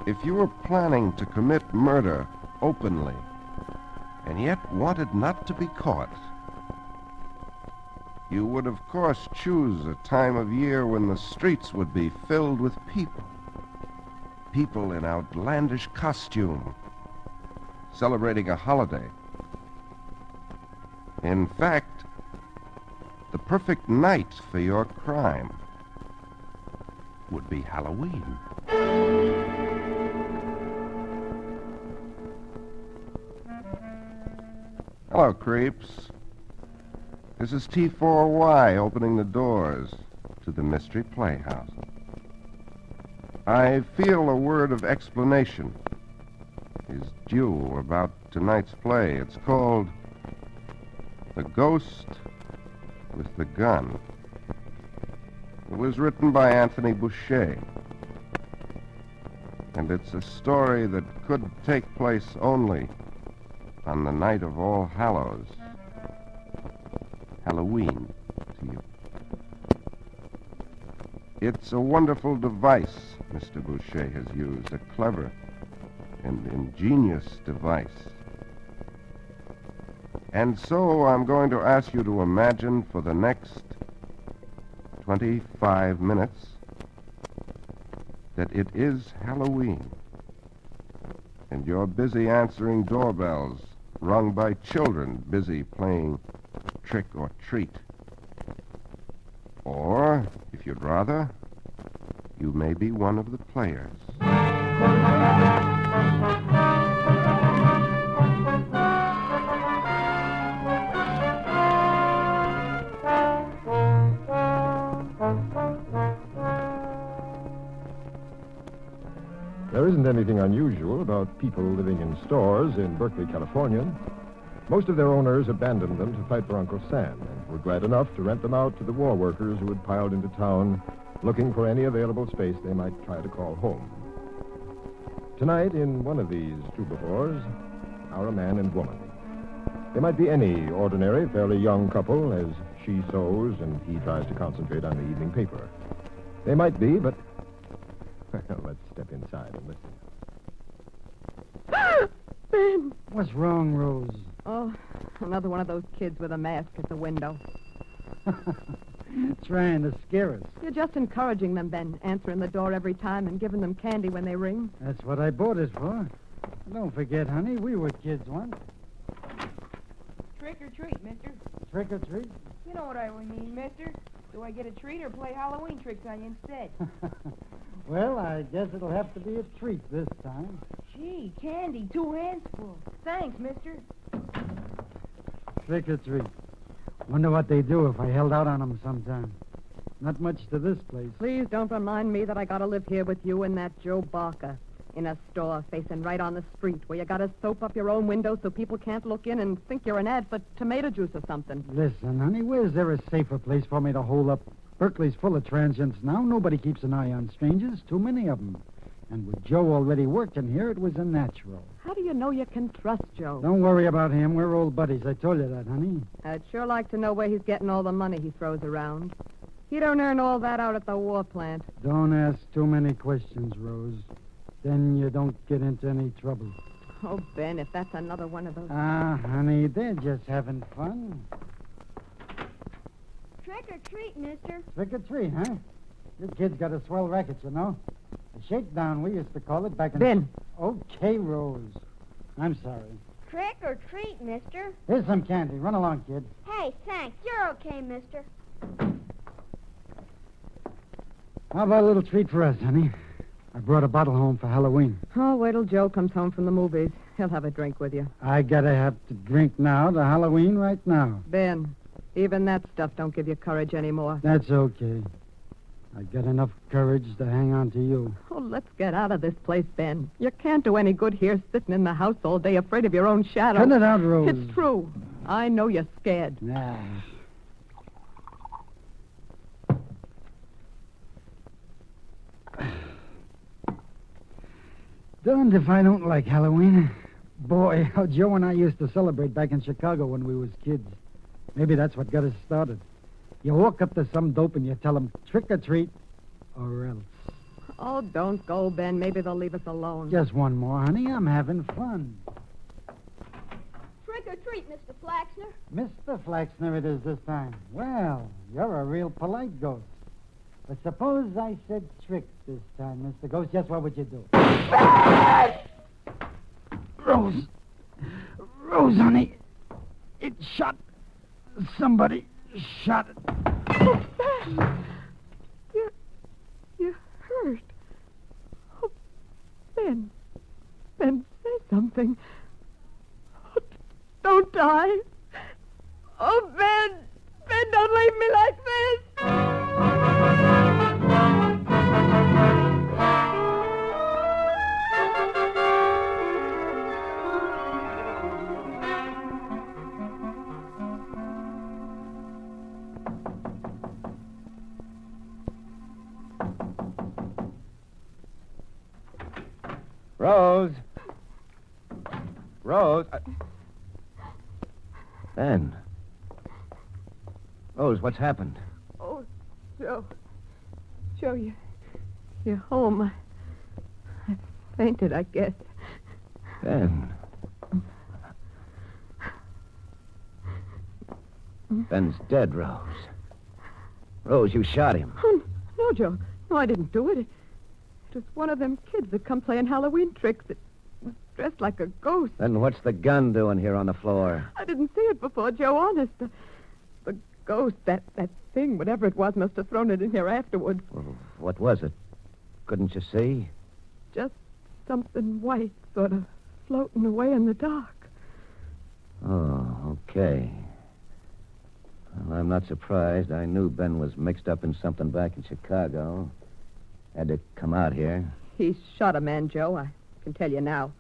If you were planning to commit murder openly, and yet wanted not to be caught, you would, of course, choose a time of year when the streets would be filled with people. People in outlandish costume, celebrating a holiday. In fact, the perfect night for your crime would be Halloween. Hello, creeps. This is T4Y opening the doors to the Mystery Playhouse. I feel a word of explanation is due about tonight's play. It's called The Ghost with the Gun. It was written by Anthony Boucher, and it's a story that could take place only on the night of All Hallows, Halloween to you. It's a wonderful device Mr. Boucher has used, a clever and ingenious device. And so I'm going to ask you to imagine for the next 25 minutes that it is Halloween, and you're busy answering doorbells rung by children busy playing trick or treat. Or, if you'd rather, you may be one of the players. There isn't anything unusual about people living in stores in Berkeley, California. Most of their owners abandoned them to fight for Uncle Sam and were glad enough to rent them out to the war workers who had piled into town looking for any available space they might try to call home. Tonight, in one of these troubadours, are a man and woman. They might be any ordinary, fairly young couple as she sews and he tries to concentrate on the evening paper. They might be, but... Let's step inside and listen. Ben! What's wrong, Rose? Oh, another one of those kids with a mask at the window. Trying to scare us. You're just encouraging them, Ben, answering the door every time and giving them candy when they ring. That's what I bought it for. Don't forget, honey, we were kids once. Trick or treat, mister. Trick or treat? You know what I mean, mister. Do I get a treat or play Halloween tricks on you instead? Well, I guess it'll have to be a treat this time. Gee, candy, 2 hands full. Thanks, mister. Trick or treat. Wonder what they'd do if I held out on them sometime. Not much to this place. Please don't remind me that I gotta live here with you and that Joe Barker in a store facing right on the street where you gotta soap up your own windows so people can't look in and think you're an ad for tomato juice or something. Listen, honey, where's there a safer place for me to hole up? Berkeley's full of transients now. Nobody keeps an eye on strangers. Too many of them. And with Joe already working here, it was a natural. How do you know you can trust Joe? Don't worry about him. We're old buddies. I told you that, honey. I'd sure like to know where he's getting all the money he throws around. He don't earn all that out at the war plant. Don't ask too many questions, Rose. Then you don't get into any trouble. Oh, Ben, if that's another one of those... Ah, honey, they're just having fun. Trick or treat, mister. Trick or treat, huh? This kid's got a swell racket, you know. A shakedown, we used to call it back in... Ben. Okay, Rose. I'm sorry. Trick or treat, mister. Here's some candy. Run along, kid. Hey, thanks. You're okay, mister. How about a little treat for us, honey? I brought a bottle home for Halloween. Oh, wait till Joe comes home from the movies. He'll have a drink with you. I gotta have to drink now to Halloween right now. Ben, even that stuff don't give you courage anymore. That's okay. I got enough courage to hang on to you. Oh, let's get out of this place, Ben. You can't do any good here sitting in the house all day afraid of your own shadow. Cut it out, Rose. It's true. I know you're scared. Nah. Darned if I don't like Halloween. Boy, how Joe and I used to celebrate back in Chicago when we was kids. Maybe that's what got us started. You walk up to some dope and you tell him trick or treat or else. Oh, don't go, Ben. Maybe they'll leave us alone. Just one more, honey. I'm having fun. Trick or treat, Mr. Flaxner. Mr. Flaxner it is this time. Well, you're a real polite ghost. But suppose I said trick this time, Mr. Ghost. Just what would you do? Rose. Rose, honey. It shot. Somebody shot it. Oh, Ben! You're hurt. Oh, Ben. Ben, say something. Oh, don't die. Oh, Ben! Ben, don't leave me like this! Rose. Rose. Ben. Rose, what's happened? Oh, Joe. Joe, you're home. I fainted, I guess. Ben. Ben's dead, Rose. Rose, you shot him. Oh, no, Joe. No, I didn't do it. It was one of them kids that come playing Halloween tricks that was dressed like a ghost. Then what's the gun doing here on the floor? I didn't see it before, Joe, honest. The ghost, that thing, whatever it was, must have thrown it in here afterward. Well, what was it? Couldn't you see? Just something white, sort of floating away in the dark. Oh, okay. Well, I'm not surprised. I knew Ben was mixed up in something back in Chicago. Had to come out here. He shot a man, Joe. I can tell you now.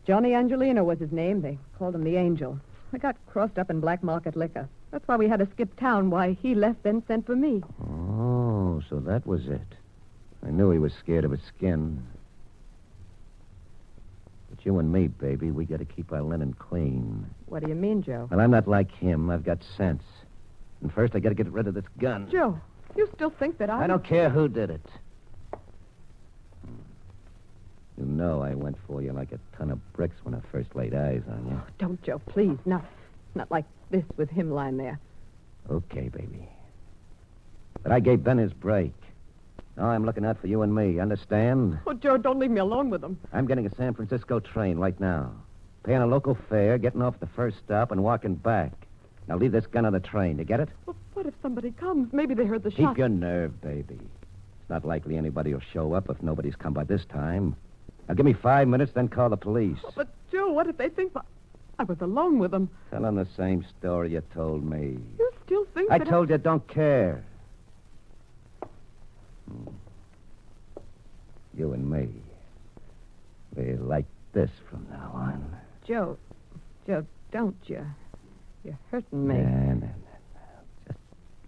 Johnny Angelino was his name. They called him the Angel. I got crossed up in black market liquor. That's why we had to skip town. Why he left, then sent for me. Oh, so that was it. I knew he was scared of his skin. But you and me, baby, we got to keep our linen clean. What do you mean, Joe? Well, I'm not like him. I've got sense. And first, I got to get rid of this gun. Joe, you still think that I don't care who did it. You know I went for you like a ton of bricks when I first laid eyes on you. Oh, don't, Joe, please. Not like this with him lying there. Okay, baby. But I gave Ben his break. Now I'm looking out for you and me, understand? Oh, Joe, don't leave me alone with him. I'm getting a San Francisco train right now. Paying a local fare, getting off the first stop, and walking back. Now leave this gun on the train. You get it? Well, what if somebody comes? Maybe they heard the shot. Keep your nerve, baby. It's not likely anybody will show up if nobody's come by this time. Now give me 5 minutes, then call the police. Oh, but, Joe, what if they think I was alone with them? Tell them the same story you told me. You still think I that told you don't care. You and me. We're like this from now on. Joe, don't you? You're hurting me. No. Just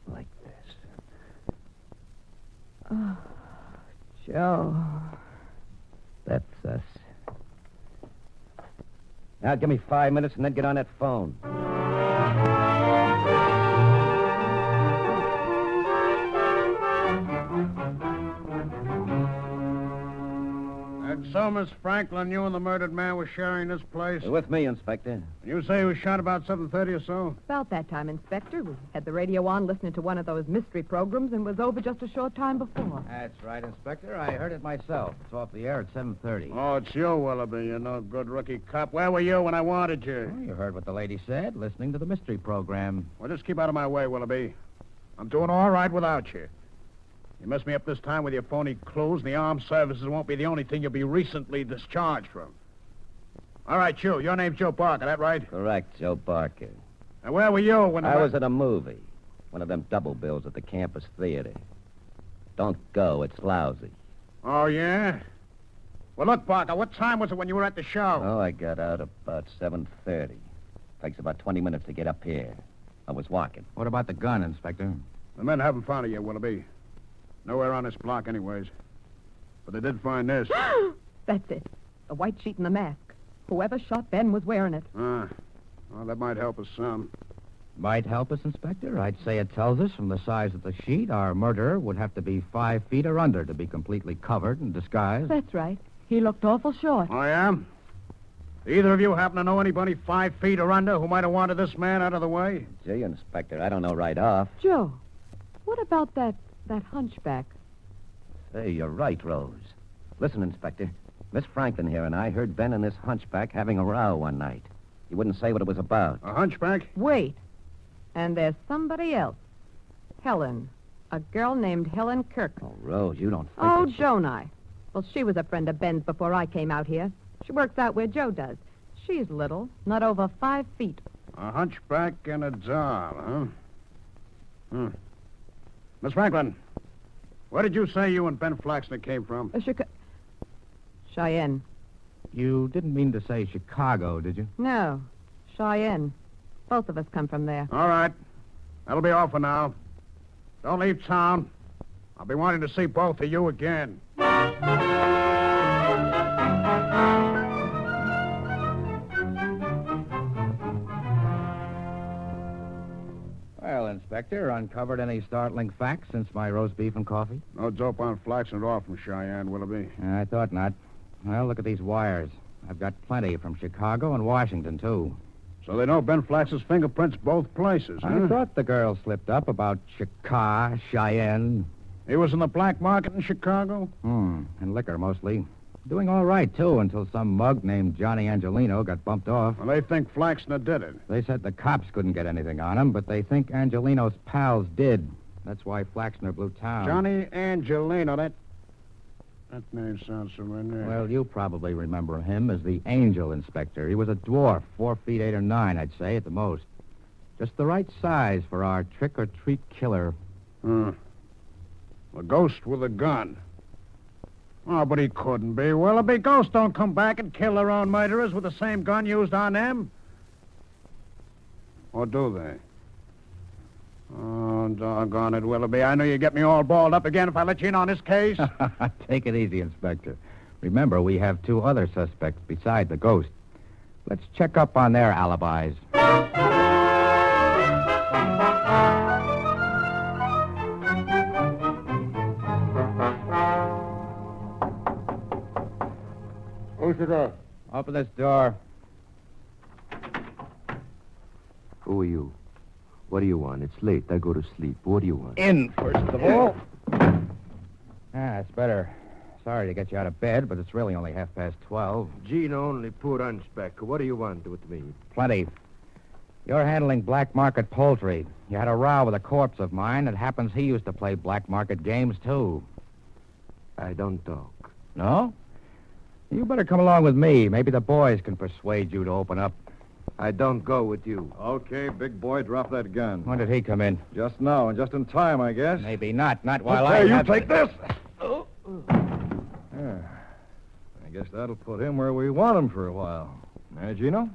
like this. Oh, Joe. That's us. Now give me 5 minutes and then get on that phone. And so, Miss Franklin, you and the murdered man were sharing this place? You're with me, Inspector. You say he was shot about 7:30 or so? About that time, Inspector. We had the radio on listening to one of those mystery programs and was over just a short time before. That's right, Inspector. I heard it myself. It's off the air at 7:30. Oh, it's you, Willoughby. You no good rookie cop. Where were you when I wanted you? Well, you heard what the lady said, listening to the mystery program. Well, just keep out of my way, Willoughby. I'm doing all right without you. You mess me up this time with your phony clues, and the armed services won't be the only thing you'll be recently discharged from. All right, you. Your name's Joe Barker, that right? Correct, Joe Barker. And where were you when I was at a movie. One of them double bills at the campus theater. Don't go. It's lousy. Oh, yeah? Well, look, Barker, what time was it when you were at the show? Oh, I got out about 7:30. Takes about 20 minutes to get up here. I was walking. What about the gun, Inspector? The men haven't found it yet, Willoughby. Nowhere on this block, anyways. But they did find this. That's it. The white sheet and the mask. Whoever shot Ben was wearing it. Well, that might help us some. Might help us, Inspector. I'd say it tells us from the size of the sheet our murderer would have to be 5 feet or under to be completely covered and disguised. That's right. He looked awful short. Oh, yeah? Either of you happen to know anybody 5 feet or under who might have wanted this man out of the way? Gee, Inspector, I don't know right off. Joe, what about that hunchback? Hey, you're right, Rose. Listen, Inspector. Miss Franklin here and I heard Ben and this hunchback having a row one night. He wouldn't say what it was about. A hunchback? Wait. And there's somebody else. Helen. A girl named Helen Kirk. Oh, Rose, you don't think Oh, that she... don't I? Well, she was a friend of Ben's before I came out here. She works out where Joe does. She's little, not over 5 feet. A hunchback and a doll, huh? Miss Franklin, where did you say you and Ben Flaxner came from? Cheyenne. You didn't mean to say Chicago, did you? No, Cheyenne. Both of us come from there. All right. That'll be all for now. Don't leave town. I'll be wanting to see both of you again. Well, Inspector, uncovered any startling facts since my roast beef and coffee? No dope on Flaxner at all from Cheyenne, Willoughby. I thought not. Well, look at these wires. I've got plenty from Chicago and Washington, too. So they know Ben Flax's fingerprints both places, huh? I thought the girl slipped up about Chicago, Cheyenne. He was in the black market in Chicago? And liquor, mostly. Doing all right, too, until some mug named Johnny Angelino got bumped off. Well, they think Flaxner did it. They said the cops couldn't get anything on him, but they think Angelino's pals did. That's why Flaxner blew town. Johnny Angelino, that name sounds familiar. Well, you probably remember him as the Angel Inspector. He was a dwarf, 4 feet 8 or 9, I'd say, at the most. Just the right size for our trick-or-treat killer. The ghost with a gun. Oh, but he couldn't be. Willoughby, ghosts don't come back and kill their own murderers with the same gun used on them. Or do they? Oh, doggone it, Willoughby. I know you get me all balled up again if I let you in on this case. Take it easy, Inspector. Remember, we have 2 other suspects beside the ghost. Let's check up on their alibis. Who's there? Open this door. Who are you? What do you want? It's late. I go to sleep. What do you want? In, first of all. That's better. Sorry to get you out of bed, but it's really only 12:30. Gino, only poor hunchback. What do you want with me? Plenty. You're handling black market poultry. You had a row with a corpse of mine. It happens he used to play black market games, too. I don't talk. No? You better come along with me. Maybe the boys can persuade you to open up. I don't go with you. Okay, big boy, drop that gun. When did he come in? Just now, and just in time, I guess. Maybe not. Not while Okay, I you have... take this. Yeah. I guess that'll put him where we want him for a while. Gino?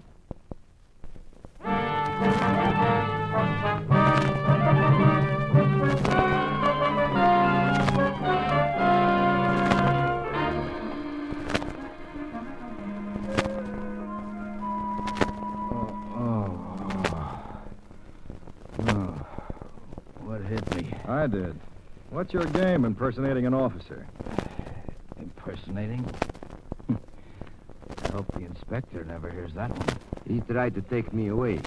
What hit me? I did. What's your game impersonating an officer? Impersonating? I hope the inspector never hears that one. He tried to take me away.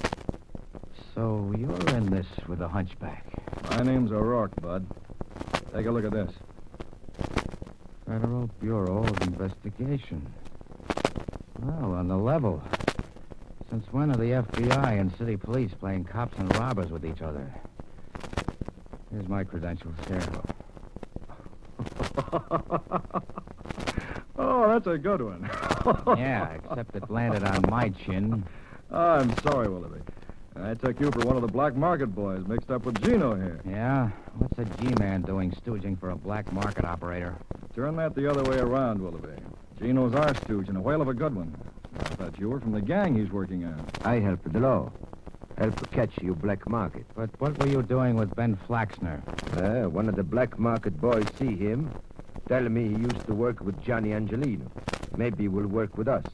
So you're in this with a hunchback. My name's O'Rourke, Bud. Take a look at this. Federal Bureau of Investigation. Well, on the level. Since when are the FBI and city police playing cops and robbers with each other? Here's my credentials here. Oh, that's a good one. Yeah, except it landed on my chin. I'm sorry, Willoughby. I took you for one of the black market boys mixed up with Gino here. Yeah? What's a G-man doing stooging for a black market operator? Turn that the other way around, Willoughby. Gino's our stooge, and a whale of a good one. I thought you were from the gang he's working on. I help the law. Help to catch you black market. But what were you doing with Ben Flaxner? One of the black market boys see him. Tell me he used to work with Johnny Angelino. Maybe he will work with us.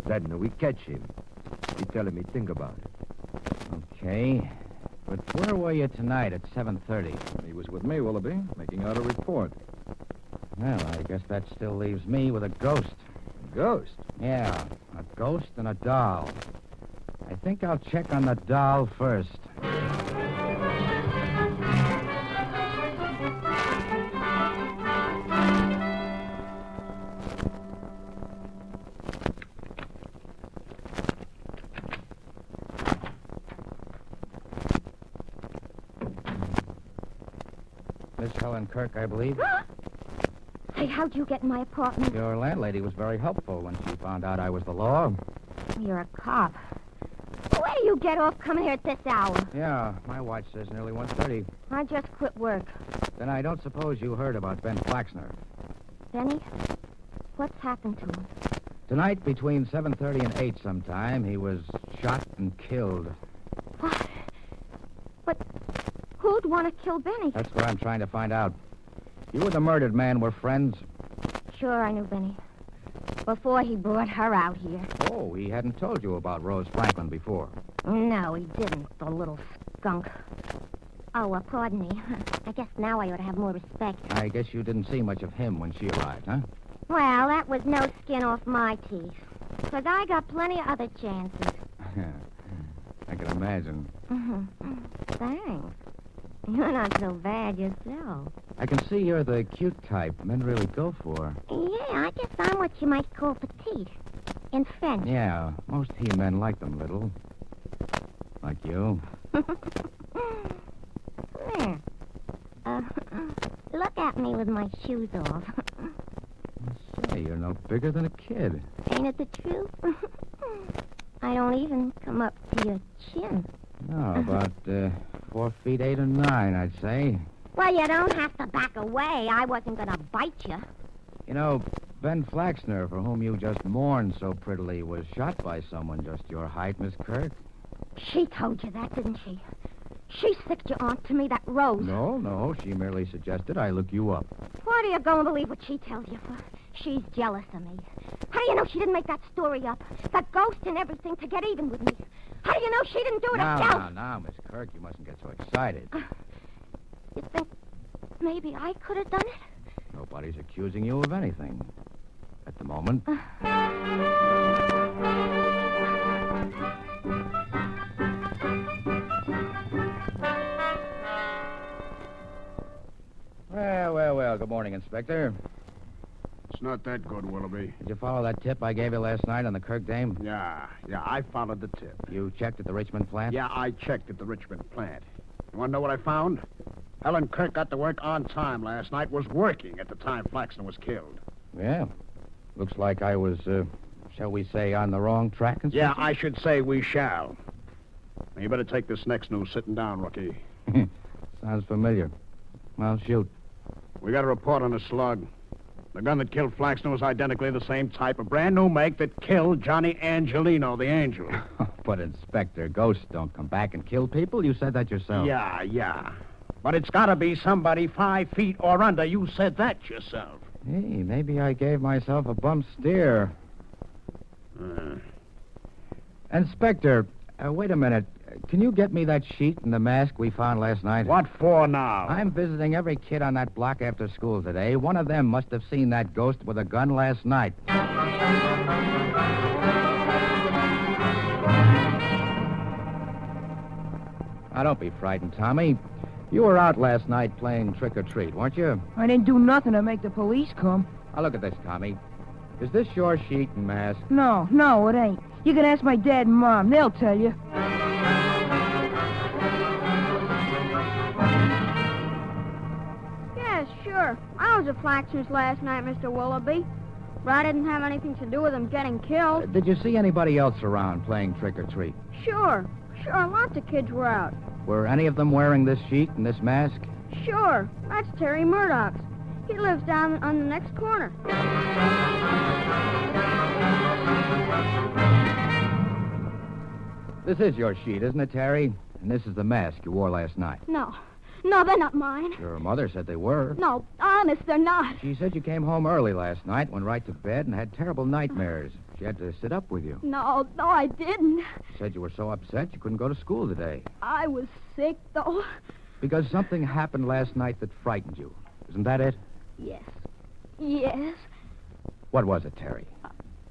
Then we catch him. He tell me think about it. Okay. But where were you tonight at 7:30? He was with me, Willoughby, making out a report. Well, I guess that still leaves me with a ghost. Ghost? Yeah, a ghost and a doll. I think I'll check on the doll first. Miss Helen Kirk, I believe. Hey, how'd you get in my apartment? Your landlady was very helpful when she found out I was the law. You're a cop. Where do you get off coming here at this hour? Yeah, my watch says nearly 1:30. I just quit work. Then I don't suppose you heard about Ben Flaxner. Benny, what's happened to him? Tonight, between 7:30 and 8 sometime, he was shot and killed. What? But who'd want to kill Benny? That's what I'm trying to find out. You and the murdered man were friends? Sure, I knew Benny. Before he brought her out here. Oh, he hadn't told you about Rose Franklin before. No, he didn't, the little skunk. Oh, pardon me. I guess now I ought to have more respect. I guess you didn't see much of him when she arrived, huh? Well, that was no skin off my teeth. 'Cause I got plenty of other chances. I can imagine. Thanks. You're not so bad yourself. I can see you're the cute type men really go for. Yeah, I guess I'm what you might call petite. In French. Yeah, most he-men like them little. Like you. There. Look at me with my shoes off. Say, you're no bigger than a kid. Ain't it the truth? I don't even come up to your chin. No, about 4 feet 8 or 9, I'd say. Well, you don't have to back away. I wasn't going to bite you. You know, Ben Flaxner, for whom you just mourned so prettily, was shot by someone just your height, Miss Kirk. She told you that, didn't she? She sicked you onto me, that Rose. No, she merely suggested I look you up. Why do you go and believe what she tells you for? She's jealous of me. How do you know she didn't make that story up? That ghost and everything to get even with me? How do you know she didn't do it herself? Now, Miss Kirk, you mustn't get so excited. You think maybe I could have done it? Nobody's accusing you of anything. At the moment. Well, good morning, Inspector. It's not that good, Willoughby. Did you follow that tip I gave you last night on the Kirk dame? Yeah, I followed the tip. You checked at the Richmond plant? Yeah, I checked at the Richmond plant. You want to know what I found? Helen Kirk got to work on time last night, was working at the time Flaxner was killed. Yeah. Looks like I was, shall we say, on the wrong track, Inspector? Yeah, I should say we shall. Now, you better take this next news sitting down, rookie. Sounds familiar. Well, shoot. We got a report on a slug. The gun that killed Flaxner was identically the same type, a brand new make that killed Johnny Angelino, the angel. But, Inspector, ghosts don't come back and kill people. You said that yourself. Yeah. But it's got to be somebody 5 feet or under. You said that yourself. Hey, maybe I gave myself a bump steer. Inspector, wait a minute. Can you get me that sheet and the mask we found last night? What for now? I'm visiting every kid on that block after school today. One of them must have seen that ghost with a gun last night. Now, don't be frightened, Tommy. You were out last night playing trick-or-treat, weren't you? I didn't do nothing to make the police come. Now, look at this, Tommy. Is this your sheet and mask? No, it ain't. You can ask my dad and mom. They'll tell you. Yeah, sure. I was at Flaxner's last night, Mr. Willoughby. But I didn't have anything to do with him getting killed. Did you see anybody else around playing trick-or-treat? Sure, lots of kids were out. Were any of them wearing this sheet and this mask? Sure, that's Terry Murdoch's. He lives down on the next corner. This is your sheet, isn't it, Terry? And this is the mask you wore last night. No, they're not mine. Your mother said they were. No, honest, they're not. She said you came home early last night, went right to bed, and had terrible nightmares. She had to sit up with you. No, I didn't. She said you were so upset you couldn't go to school today. I was sick, though. Because something happened last night that frightened you. Isn't that it? Yes. Yes. What was it, Terry?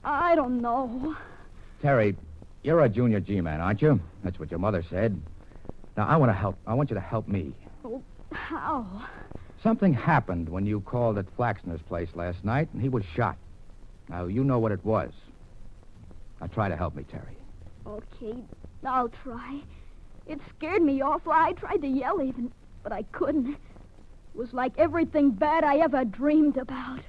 I don't know. Terry, you're a junior G-man, aren't you? That's what your mother said. Now, I want to help. I want you to help me. Oh, how? Something happened when you called at Flaxner's place last night, and he was shot. Now, you know what it was. Now, try to help me, Terry. Okay, I'll try. It scared me awful. I tried to yell even, but I couldn't. It was like everything bad I ever dreamed about.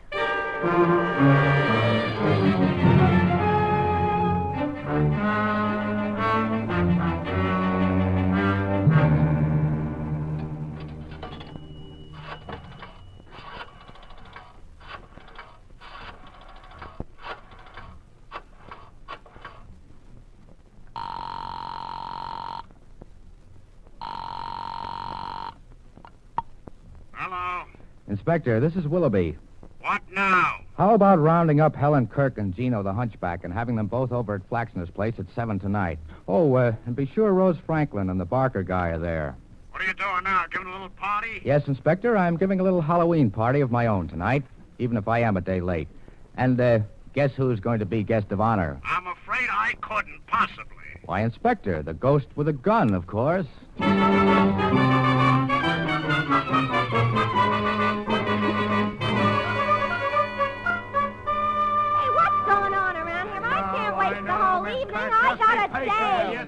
Hello. Inspector, this is Willoughby. What now? How about rounding up Helen Kirk and Gino the Hunchback and having them both over at Flaxner's place at 7 tonight? Oh, and be sure Rose Franklin and the Barker guy are there. What are you doing now? Giving a little party? Yes, Inspector, I'm giving a little Halloween party of my own tonight, even if I am a day late. And, guess who's going to be guest of honor? I'm afraid I couldn't possibly. Why, Inspector, the ghost with a gun, of course.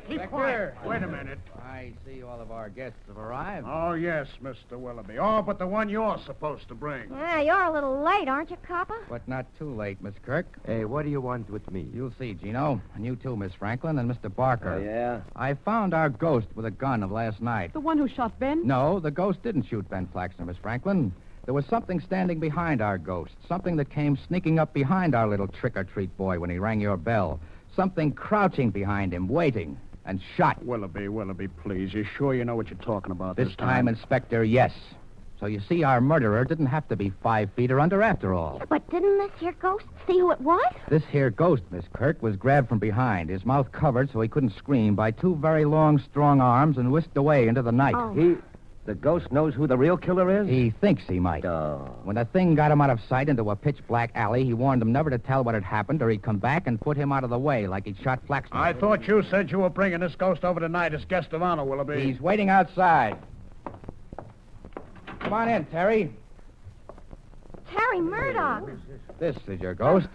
Keep quiet. Wait a minute. I see all of our guests have arrived. Oh, yes, Mr. Willoughby. Oh, but the one you're supposed to bring. Yeah, you're a little late, aren't you, Copper? But not too late, Miss Kirk. Hey, what do you want with me? You'll see, Gino. And you too, Miss Franklin, and Mr. Barker. Oh, yeah? I found our ghost with a gun of last night. The one who shot Ben? No, the ghost didn't shoot Ben Flaxner, Miss Franklin. There was something standing behind our ghost. Something that came sneaking up behind our little trick-or-treat boy when he rang your bell. Something crouching behind him, waiting. And shot. Willoughby, please. You sure you know what you're talking about This time, Inspector, yes. So you see, our murderer didn't have to be 5 feet or under after all. But didn't this here ghost see who it was? This here ghost, Miss Kirk, was grabbed from behind, his mouth covered so he couldn't scream, by 2 very long, strong arms and whisked away into the night. Oh. The ghost knows who the real killer is? He thinks he might. Oh. When the thing got him out of sight into a pitch-black alley, he warned him never to tell what had happened or he'd come back and put him out of the way like he'd shot Flaxner. I thought you said you were bringing this ghost over tonight as guest of honor, Willoughby. He's waiting outside. Come on in, Terry. Terry Murdoch. This is your ghost.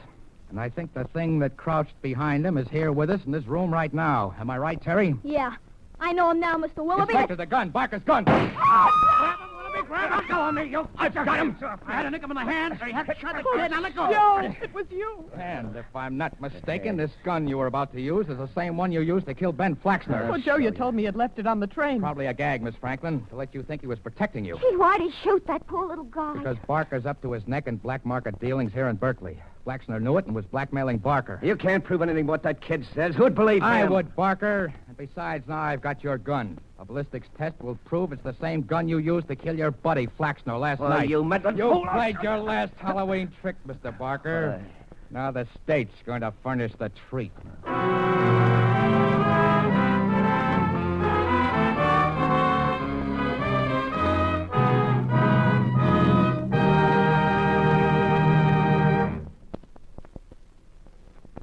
And I think the thing that crouched behind him is here with us in this room right now. Am I right, Terry? Yeah. I know him now, Mr. Willoughby. Inspector, the gun. Barker's gun. Grab him, let go of me, you. I've got him. I had to nick him in the hand, so he had to shut the kid. Now let go. Joe, it was you. And if I'm not mistaken, this gun you were about to use is the same one you used to kill Ben Flaxner. Well, Joe, you told me you'd left it on the train. Probably a gag, Miss Franklin, to let you think he was protecting you. Gee, why'd he shoot that poor little guy? Because Barker's up to his neck in black market dealings here in Berkeley. Flaxner knew it and was blackmailing Barker. You can't prove anything what that kid says. Who'd believe him? I would, Barker. And besides, now I've got your gun. A ballistics test will prove it's the same gun you used to kill your buddy Flaxner last night. You meddling You fool. played your last Halloween trick, Mr. Barker. Now the state's going to furnish the treat.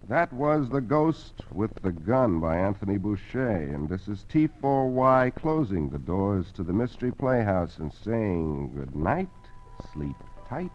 That was The Ghost with the Gun by Anthony Boucher, and this is T4Y closing the doors to the Mystery Playhouse and saying good night, sleep tight.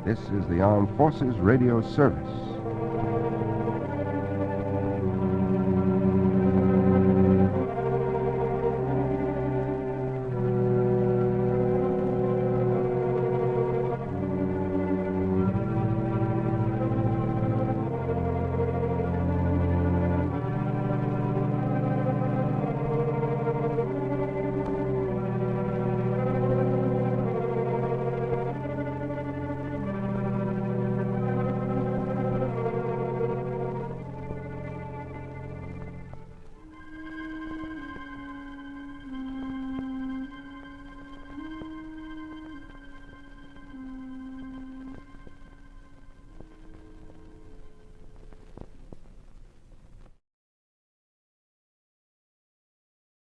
This is the Armed Forces Radio Service.